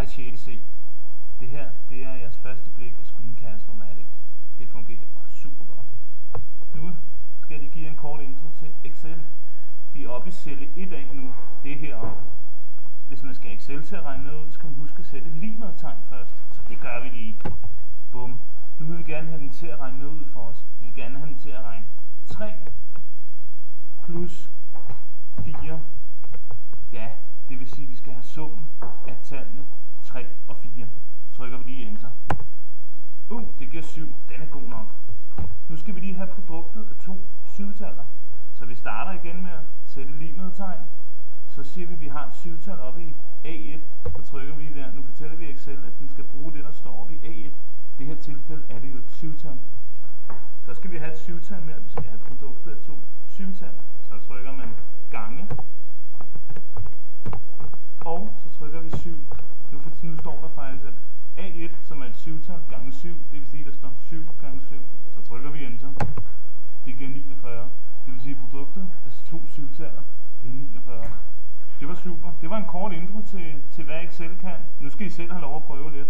Hej 6. C. Det her, det er jeres første blik af Screencast-O-Matic. Det fungerer super godt. Nu skal jeg lige give en kort intro til Excel. Vi er oppe i celle 1A nu. Det er heroppe. Hvis man skal Excel til at regne noget ud, skal man huske at sætte lig-med-tegn først. Så det gør vi lige. Bum. Nu vil vi gerne have den til at regne noget ud for os. Vi vil gerne have den til at regne 3 plus 4. Ja, det vil sige, at vi skal have summen af tallene 3 og 4. Så trykker vi lige Enter. Det giver 7. Den er god nok. Nu skal vi lige have produktet af to syvtaller. Så vi starter igen med at sætte lig-med-tegn. Så siger vi, at vi har et syvtal oppe i A1. Så trykker vi lige der. Nu fortæller vi Excel, at den skal bruge det, der står oppe i A1. I det her tilfælde er det jo et syvtal. Så skal vi have et syvtal med, at vi skal have produktet af to syvtaller. Så trykker man gange. Og så trykker vi 7. Nu står der faktisk, at A1, som er et syvtal, gange 7, det vil sige, at der står 7 gange 7. Så trykker vi Enter. Det giver 49. Det vil sige, at produktet af to syvtaller, det er 49. Det var super. Det var en kort intro til hvad Excel kan. Nu skal I selv have lov at prøve lidt.